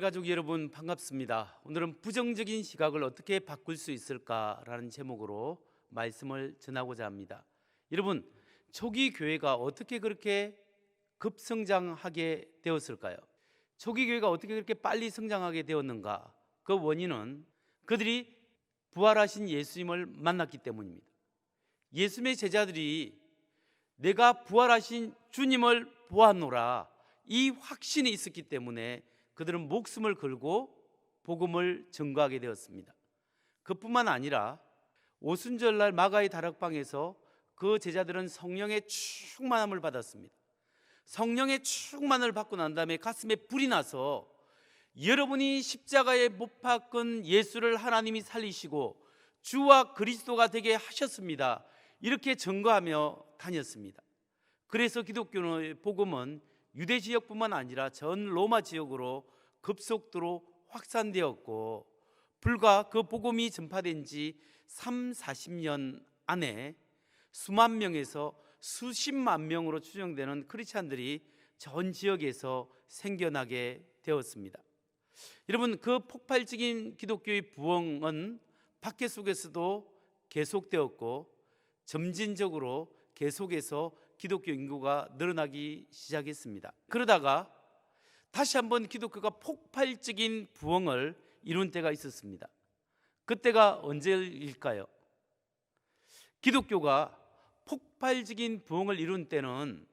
가족 여러분 반갑습니다. 오늘은 부정적인 시각을 어떻게 바꿀 수 있을까라는 제목으로 말씀을 전하고자 합니다. 여러분, 초기 교회가 어떻게 그렇게 급성장하게 되었을까요? 초기 교회가 어떻게 그렇게 빨리 성장하게 되었는가? 그 원인은 그들이 부활하신 예수님을 만났기 때문입니다. 예수님의 제자들이 내가 부활하신 주님을 보았노라, 이 확신이 있었기 때문에 그들은 목숨을 걸고 복음을 전거하게 되었습니다. 그뿐만 아니라 오순절날 마가의 다락방에서 그 제자들은 성령의 충만함을 받았습니다. 성령의 충만을 받고 난 다음에 가슴에 불이 나서 여러분이 십자가에 못 박은 예수를 하나님이 살리시고 주와 그리스도가 되게 하셨습니다, 이렇게 전거하며 다녔습니다. 그래서 기독교의 복음은 유대 지역뿐만 아니라 전 로마 지역으로 급속도로 확산되었고, 불과 그 복음이 전파된 지 40년 안에 수만 명에서 수십만 명으로 추정되는 크리스찬들이 전 지역에서 생겨나게 되었습니다. 여러분, 그 폭발적인 기독교의 부흥은 박해 속에서도 계속되었고 점진적으로 계속해서 기독교 인구가 늘어나기 시작했습니다. 그러다가 다시 한번 기독교가 폭발적인 부흥을 이룬 때가 있었습니다. 그때가 언제일까요? 기독교가 폭발적인 부흥을 이룬 때는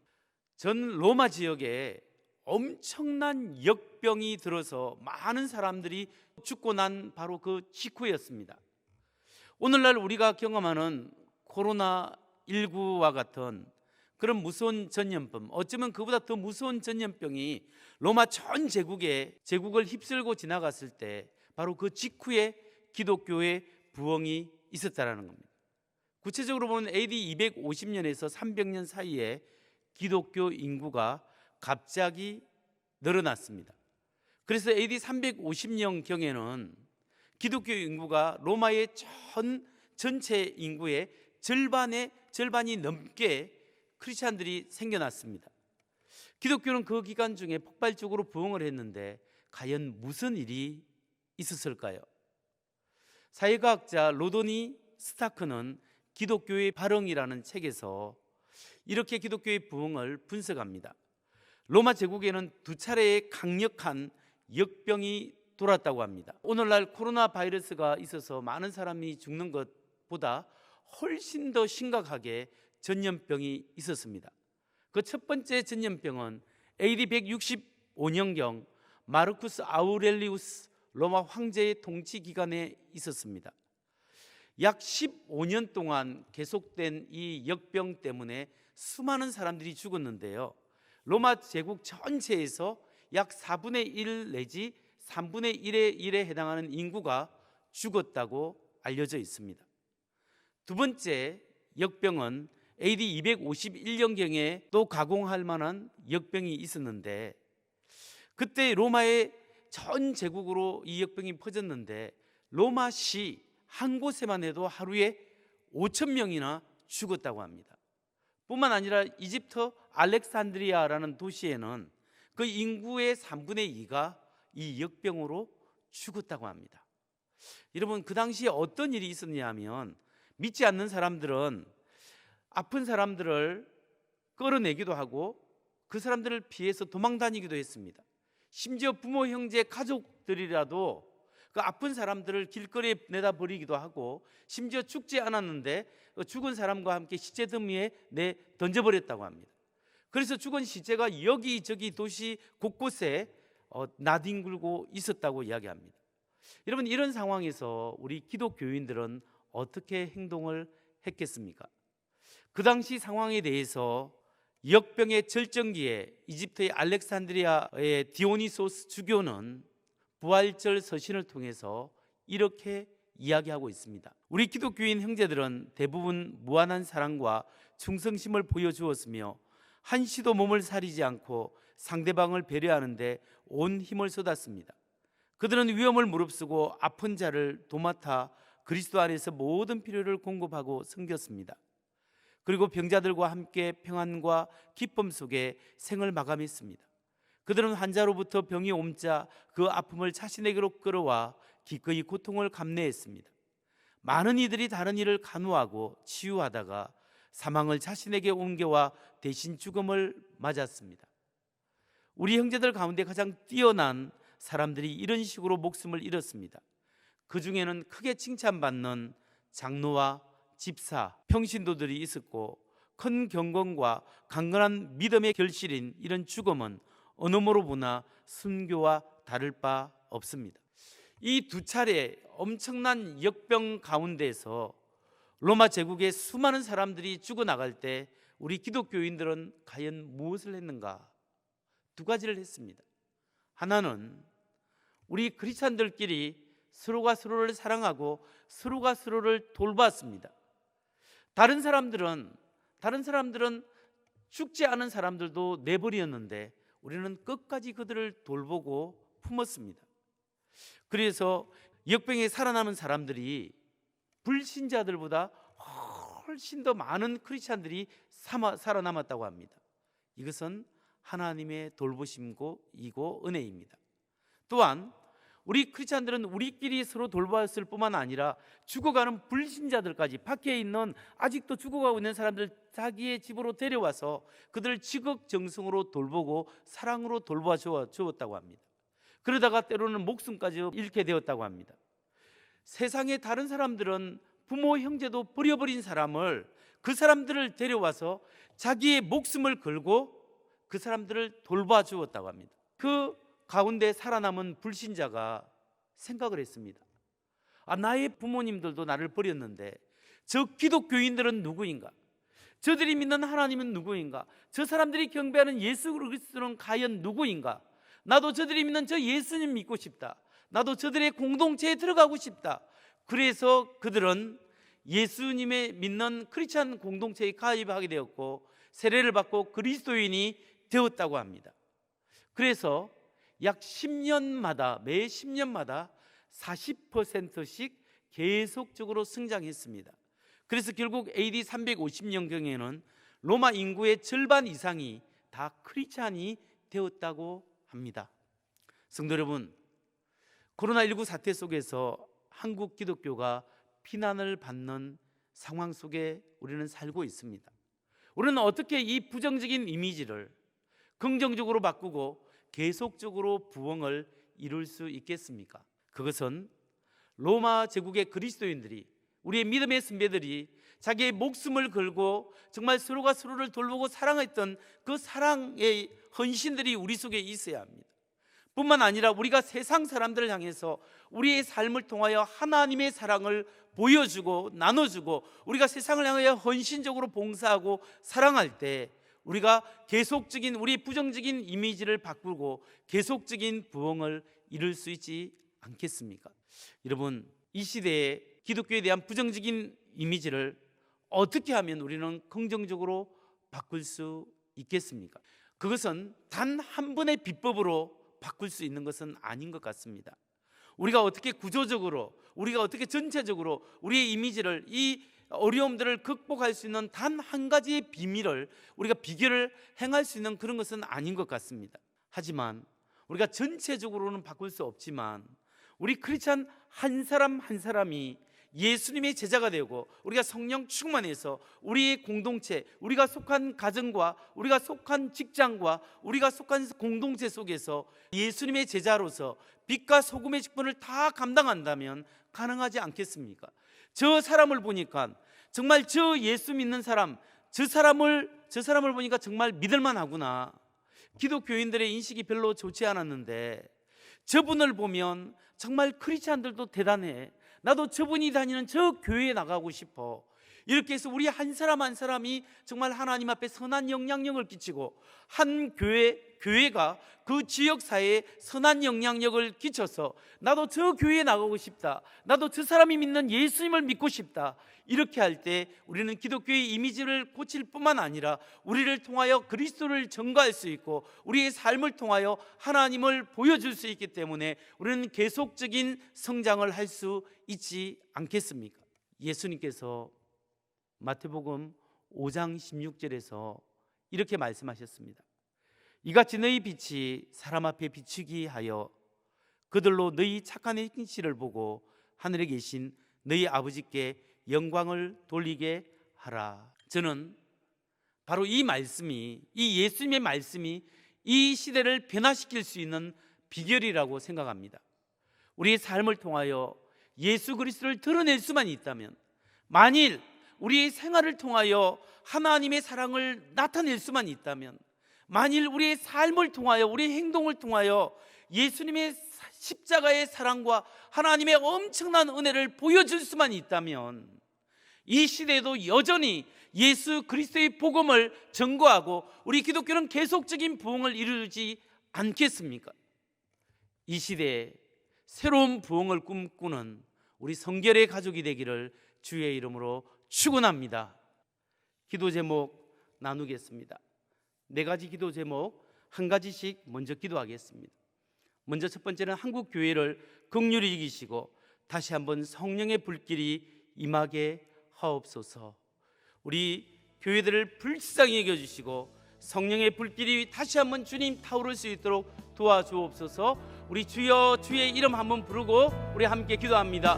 전 로마 지역에 엄청난 역병이 들어서 많은 사람들이 죽고 난 바로 그 직후였습니다. 오늘날 우리가 경험하는 코로나19와 같은 그런 무서운 전염병, 어쩌면 그보다 더 무서운 전염병이 로마 전 제국을 휩쓸고 지나갔을 때 바로 그 직후에 기독교의 부흥이 있었다는 겁니다. 구체적으로 보면 AD 250년에서 300년 사이에 기독교 인구가 갑자기 늘어났습니다. 그래서 AD 350년경에는 기독교 인구가 로마의 전체 인구의 절반이 넘게 크리스찬들이 생겨났습니다. 기독교는 그 기간 중에 폭발적으로 부흥을 했는데 과연 무슨 일이 있었을까요? 사회과학자 로도니 스타크는 기독교의 발흥이라는 책에서 이렇게 기독교의 부흥을 분석합니다. 로마 제국에는 두 차례의 강력한 역병이 돌았다고 합니다. 오늘날 코로나 바이러스가 있어서 많은 사람이 죽는 것보다 훨씬 더 심각하게 전염병이 있었습니다. 그 첫 번째 전염병은 AD 165년경 마르쿠스 아우렐리우스 로마 황제의 통치 기간에 있었습니다. 약 15년 동안 계속된 이 역병 때문에 수많은 사람들이 죽었는데요, 로마 제국 전체에서 약 4분의 1 내지 3분의 1에 해당하는 인구가 죽었다고 알려져 있습니다. 두 번째 역병은 AD 251년경에 또 가공할 만한 역병이 있었는데, 그때 로마의 전 제국으로 이 역병이 퍼졌는데 로마시 한 곳에만 해도 하루에 5,000명이나 죽었다고 합니다. 뿐만 아니라 이집트 알렉산드리아라는 도시에는 그 인구의 3분의 2가 이 역병으로 죽었다고 합니다. 여러분, 그 당시에 어떤 일이 있었냐 하면 믿지 않는 사람들은 아픈 사람들을 끌어내기도 하고 그 사람들을 피해서 도망다니기도 했습니다. 심지어 부모, 형제, 가족들이라도 그 아픈 사람들을 길거리에 내다 버리기도 하고, 심지어 죽지 않았는데 죽은 사람과 함께 시체 더미에 던져버렸다고 합니다. 그래서 죽은 시체가 여기저기 도시 곳곳에 나뒹굴고 있었다고 이야기합니다. 여러분, 이런 상황에서 우리 기독교인들은 어떻게 행동을 했겠습니까? 그 당시 상황에 대해서 역병의 절정기에 이집트의 알렉산드리아의 디오니소스 주교는 부활절 서신을 통해서 이렇게 이야기하고 있습니다. 우리 기독교인 형제들은 대부분 무한한 사랑과 충성심을 보여주었으며 한시도 몸을 사리지 않고 상대방을 배려하는데 온 힘을 쏟았습니다. 그들은 위험을 무릅쓰고 아픈 자를 도맡아 그리스도 안에서 모든 필요를 공급하고 섬겼습니다. 그리고 병자들과 함께 평안과 기쁨 속에 생을 마감했습니다. 그들은 환자로부터 병이 옮자 그 아픔을 자신에게로 끌어와 기꺼이 고통을 감내했습니다. 많은 이들이 다른 이를 간호하고 치유하다가 사망을 자신에게 옮겨와 대신 죽음을 맞았습니다. 우리 형제들 가운데 가장 뛰어난 사람들이 이런 식으로 목숨을 잃었습니다. 그 중에는 크게 칭찬받는 장로와 집사, 평신도들이 있었고, 큰 경건과 강건한 믿음의 결실인 이런 죽음은 어느 모로 보나 순교와 다를 바 없습니다. 이 두 차례 엄청난 역병 가운데서 로마 제국의 수많은 사람들이 죽어나갈 때 우리 기독교인들은 과연 무엇을 했는가? 두 가지를 했습니다. 하나는 우리 크리스찬들끼리 서로가 서로를 사랑하고 서로가 서로를 돌봤습니다. 다른 사람들은 죽지 않은 사람들도 내버렸는데 우리는 끝까지 그들을 돌보고 품었습니다. 그래서 역병에 살아남은 사람들이 불신자들보다 훨씬 더 많은 크리스찬들이 살아남았다고 합니다. 이것은 하나님의 돌보심이고 은혜입니다. 또한 우리 크리스찬들은 우리끼리 서로 돌봤을 뿐만 아니라 죽어가는 불신자들까지, 밖에 있는 아직도 죽어가고 있는 사람들 자기의 집으로 데려와서 그들을 지극정성으로 돌보고 사랑으로 돌봐 주었다고 합니다. 그러다가 때로는 목숨까지 잃게 되었다고 합니다. 세상의 다른 사람들은 부모 형제도 버려버린 사람을, 그 사람들을 데려와서 자기의 목숨을 걸고 그 사람들을 돌봐 주었다고 합니다. 그 가운데 살아남은 불신자가 생각을 했습니다. 나의 부모님들도 나를 버렸는데 저 기독교인들은 누구인가? 저들이 믿는 하나님은 누구인가? 저 사람들이 경배하는 예수 그리스도는 과연 누구인가? 나도 저들이 믿는 저 예수님 믿고 싶다. 나도 저들의 공동체에 들어가고 싶다. 그래서 그들은 예수님의 믿는 크리스찬 공동체에 가입하게 되었고 세례를 받고 그리스도인이 되었다고 합니다. 그래서 약 10년마다, 매 10년마다 40%씩 계속적으로 성장했습니다. 그래서 결국 AD 350년경에는 로마 인구의 절반 이상이 다 크리스찬이 되었다고 합니다. 성도 여러분, 코로나19 사태 속에서 한국 기독교가 피난을 받는 상황 속에 우리는 살고 있습니다. 우리는 어떻게 이 부정적인 이미지를 긍정적으로 바꾸고 계속적으로 부흥을 이룰 수 있겠습니까? 그것은 로마 제국의 그리스도인들이, 우리의 믿음의 선배들이 자기의 목숨을 걸고 정말 서로가 서로를 돌보고 사랑했던 그 사랑의 헌신들이 우리 속에 있어야 합니다. 뿐만 아니라 우리가 세상 사람들을 향해서 우리의 삶을 통하여 하나님의 사랑을 보여주고 나눠주고 우리가 세상을 향하여 헌신적으로 봉사하고 사랑할 때 우리가 계속적인 우리 부정적인 이미지를 바꾸고 계속적인 부흥을 이룰 수 있지 않겠습니까? 여러분, 이 시대에 기독교에 대한 부정적인 이미지를 어떻게 하면 우리는 긍정적으로 바꿀 수 있겠습니까? 그것은 단 한 번의 비법으로 바꿀 수 있는 것은 아닌 것 같습니다. 우리가 어떻게 구조적으로, 우리가 어떻게 전체적으로 우리의 이미지를, 이 어려움들을 극복할 수 있는 단 한 가지의 비밀을, 우리가 비결을 행할 수 있는 그런 것은 아닌 것 같습니다. 하지만 우리가 전체적으로는 바꿀 수 없지만 우리 크리스찬 한 사람 한 사람이 예수님의 제자가 되고 우리가 성령 충만해서 우리의 공동체, 우리가 속한 가정과 우리가 속한 직장과 우리가 속한 공동체 속에서 예수님의 제자로서 빛과 소금의 직분을 다 감당한다면 가능하지 않겠습니까? 저 사람을 보니까 정말 저 예수 믿는 사람, 저 사람을 보니까 정말 믿을만 하구나. 기독교인들의 인식이 별로 좋지 않았는데 저분을 보면 정말 크리스찬들도 대단해. 나도 저분이 다니는 저 교회에 나가고 싶어. 이렇게 해서 우리 한 사람 한 사람이 정말 하나님 앞에 선한 영향력을 끼치고 한 교회가 그 지역사회에 선한 영향력을 끼쳐서 나도 저 교회에 나가고 싶다. 나도 저 사람이 믿는 예수님을 믿고 싶다. 이렇게 할 때 우리는 기독교의 이미지를 고칠 뿐만 아니라 우리를 통하여 그리스도를 전가할 수 있고 우리의 삶을 통하여 하나님을 보여줄 수 있기 때문에 우리는 계속적인 성장을 할 수 있지 않겠습니까? 예수님께서 마태복음 5장 16절에서 이렇게 말씀하셨습니다. 이같이 너희 빛이 사람 앞에 비추기 하여 그들로 너희 착한 행실을 보고 하늘에 계신 너희 아버지께 영광을 돌리게 하라. 저는 바로 이 말씀이, 이 예수님의 말씀이 이 시대를 변화시킬 수 있는 비결이라고 생각합니다. 우리의 삶을 통하여 예수 그리스도를 드러낼 수만 있다면, 만일 우리의 생활을 통하여 하나님의 사랑을 나타낼 수만 있다면, 만일 우리의 삶을 통하여, 우리의 행동을 통하여 예수님의 십자가의 사랑과 하나님의 엄청난 은혜를 보여줄 수만 있다면, 이 시대에도 여전히 예수 그리스도의 복음을 전거하고 우리 기독교는 계속적인 부흥을 이루지 않겠습니까? 이 시대에 새로운 부흥을 꿈꾸는 우리 성결의 가족이 되기를 주의 이름으로 축원합니다. 기도 제목 나누겠습니다. 4가지 기도 제목 한 가지씩 먼저 기도하겠습니다. 먼저 첫 번째는 한국 교회를 긍휼히 여기시고 다시 한번 성령의 불길이 임하게 하옵소서. 우리 교회들을 불쌍히 여겨주시고 성령의 불길이 다시 한번 주님 타오를 수 있도록 도와주옵소서. 우리 주여, 주의 이름 한번 부르고 우리 함께 기도합니다.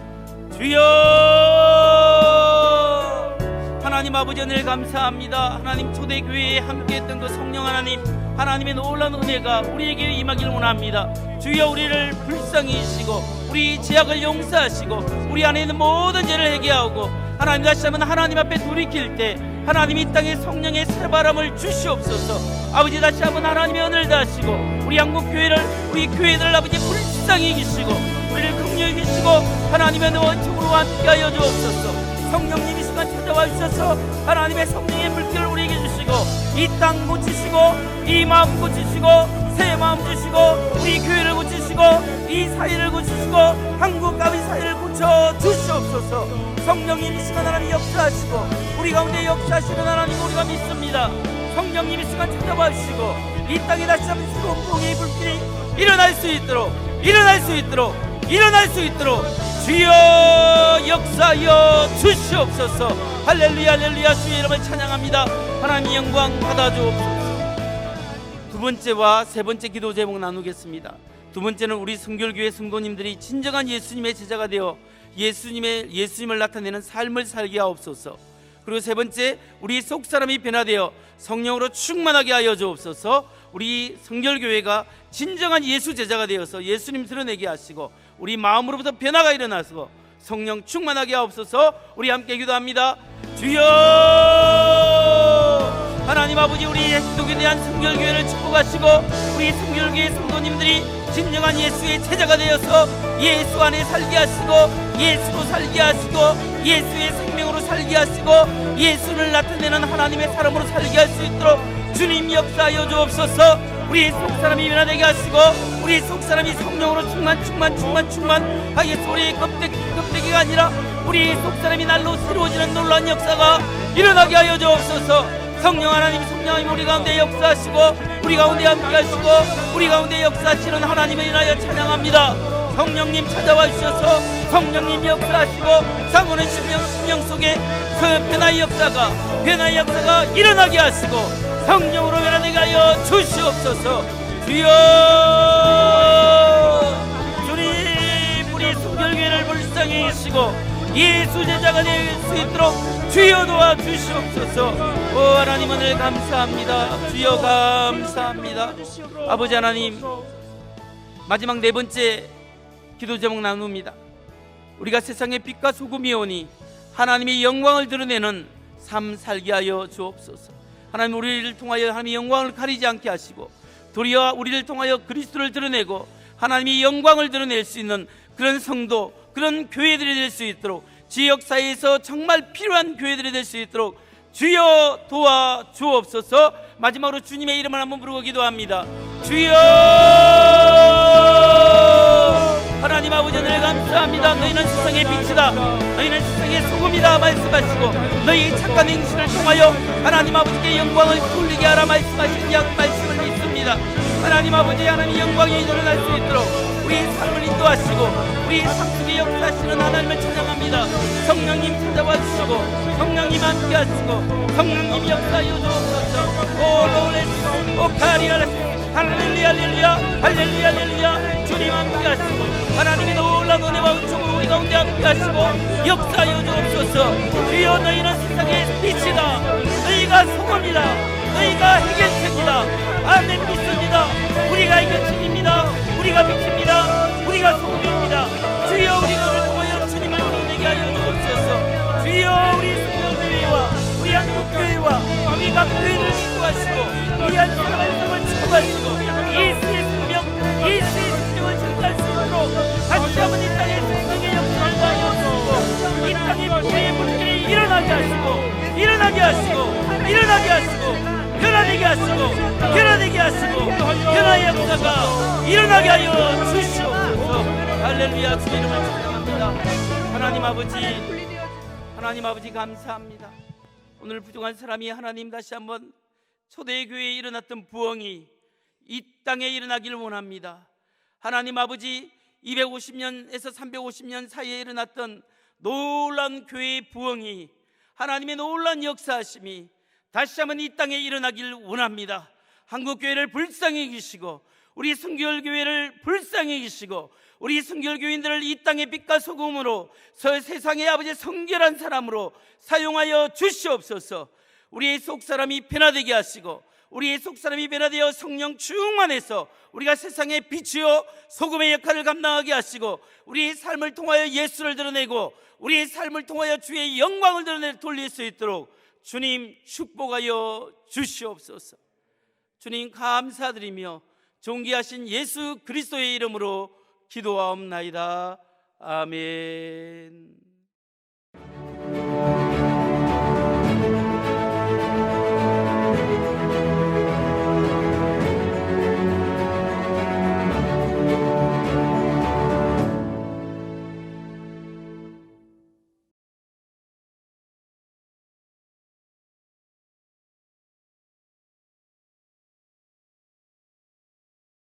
주여! 하나님 아버지 은혜를 감사합니다. 하나님 초대교회에 함께했던 그 성령 하나님의 놀라운 은혜가 우리에게 임하길 원합니다. 주여, 우리를 불쌍히 여기시고 우리 죄악을 용서하시고 우리 안에 있는 모든 죄를 회개하고 하나님 다시 한번 하나님 앞에 돌이킬 때 하나님 이 땅에 성령의 새바람을 주시옵소서. 아버지 다시 한번 하나님의 은혜를 다하시고 우리 한국교회를, 우리 교회들을 아버지 불쌍히 여기시고 우리를 긍휼히 여기시고 하나님의 원칙으로 함께하여 주옵소서. 성령님 이 시간 찾아와 주셔서 하나님의 성령의 불길을 우리에게 주시고 이 땅 고치시고 이 마음 고치시고 새 마음 주시고 우리 교회를 고치시고 이 사회를 고치시고 한국 가비 사회를 고쳐 주시옵소서. 성령님 이 시간 하나님 역사하시고 우리 가운데 역사하시는 하나님 우리가 믿습니다. 성령님 이 시간 찾아와 주시고 이 땅에 다시 한번 새로운 부흥의 불길이 일어날 수 있도록 주여 역사하여 주시옵소서. 할렐루야 할렐루야. 주의 이름을 찬양합니다. 하나님 영광 받아주옵소서. 두 번째와 세 번째 기도 제목 나누겠습니다. 두 번째는 우리 성결교회 성도님들이 진정한 예수님의 제자가 되어 예수님을 나타내는 삶을 살게 하옵소서. 그리고 세 번째, 우리 속사람이 변화되어 성령으로 충만하게 하여 주옵소서. 우리 성결교회가 진정한 예수 제자가 되어서 예수님 드러내게 하시고 우리 마음으로부터 변화가 일어나서 성령 충만하게 하옵소서. 우리 함께 기도합니다. 주여! 하나님 아버지, 우리 기독에 대한 성결교회를 축복하시고 우리 성결교회 성도님들이 진정한 예수의 제자가 되어서 예수 안에 살게 하시고 예수로 살게 하시고 예수의 생명으로 살게 하시고 예수를 나타내는 하나님의 사람으로 살게 할 수 있도록 주님 역사하여 주옵소서. 우리 속사람이 변화되게 하시고 우리 속사람이 성령으로 충만하게 우리의 껍데기가 아니라 우리 속사람이 날로 새로워지는 놀라운 역사가 일어나게 하여 주옵소서. 성령 하나님 우리 가운데 역사하시고 우리 가운데 함께 하시고 우리 가운데 역사하시는 하나님을 인하여 찬양합니다. 성령님 찾아와 주셔서 성령님 역사하시고 상오는 심령 속에 그 변화의 역사가 일어나게 하시고 성령으로 변화되게 하여 주시옵소서. 주여! 주님, 우리 성결교회를 불쌍히 여기시고 예수 제자가 될 수 있도록 주여 도와주시옵소서. 오 하나님 은혜를 감사합니다. 주여 감사합니다. 아버지 하나님, 마지막 네 번째 기도 제목 나눕니다. 우리가 세상의 빛과 소금이오니 하나님의 영광을 드러내는 삶 살게 하여 주옵소서. 하나님, 우리를 통하여 하나님의 영광을 가리지 않게 하시고 도리어 우리를 통하여 그리스도를 드러내고 하나님의 영광을 드러낼 수 있는 그런 성도, 그런 교회들이 될 수 있도록, 지역사회에서 정말 필요한 교회들이 될 수 있도록 주여 도와주옵소서. 마지막으로 주님의 이름을 한번 부르고 기도합니다. 주여! 하나님 아버지 은혜를 감사합니다. 너희는 세상의 빛이다, 너희는 세상의 소금이다 말씀하시고 너희 착한 행실을 통하여 하나님 아버지께 영광을 돌리게 하라 말씀하신 양 말씀을 믿습니다. 하나님 아버지, 하나님의 영광이 일어날 수 있도록 우리 삶을 인도하시고 우리 삶 속에 역사하시는 하나님을 찬양합니다. 성령님 찾아와 주시고 성령님 함께 하시고 성령님 역사하여 주옵소서. 오 로레스 오 카리아레스 할렐루야 할렐루야 할렐루야 할렐루야. 주님 함께하시고 하나님의 놀라운 은혜와 은총으로 우리 가운데 함께하시고 역사하여 주옵소서. 주여 너희는 세상의 빛이다. 너희가 소금이다. 너희가 해결책이다. 아멘. 믿습니다. 우리가 해결책입니다. 우리가 빛입니다. 우리가 소금입니다. 주여 우리 너를 통하여 주님을 드러내게 하여 주옵소서. 주여 우리 성령교회와 우리 한국교회와 우리 각 교회를 인도하시고 우리 한 사람의 삶을 축복하시고 예수의 생명 예수의 생명을 증거할 수 있도록 다시 한번 이 땅에 생명의 역사를 하여 주시고 이 땅에 복음의 물결이 일어나게 하시고 일어나게 하시고 일어나게 하시고 변화되게 하시고 변화되게 하시고 변화의 역사가 일어나게 하여 주시옵소서. 할렐루야. 주의 이름을 찬양합니다. 하나님 아버지 감사합니다. 오늘 부족한 사람이 하나님 다시 한번 초대교회에 일어났던 부흥이 이 땅에 일어나기를 원합니다. 하나님 아버지 250년에서 350년 사이에 일어났던 놀라운 교회의 부흥이 하나님의 놀라운 역사하심이 다시 한번 이 땅에 일어나길 원합니다. 한국교회를 불쌍히 여기시고 우리 순교교회를 불쌍히 여기시고 우리 순교교인들을 이 땅의 빛과 소금으로 세상의 아버지 성결한 사람으로 사용하여 주시옵소서. 우리의 속사람이 변화되게 하시고 우리의 속사람이 변화되어 성령 충만해서 우리가 세상의 빛이요 소금의 역할을 감당하게 하시고 우리의 삶을 통하여 예수를 드러내고 우리의 삶을 통하여 주의 영광을 돌릴 수 있도록 주님 축복하여 주시옵소서. 주님 감사드리며 존귀하신 예수 그리스도의 이름으로 기도하옵나이다. 아멘.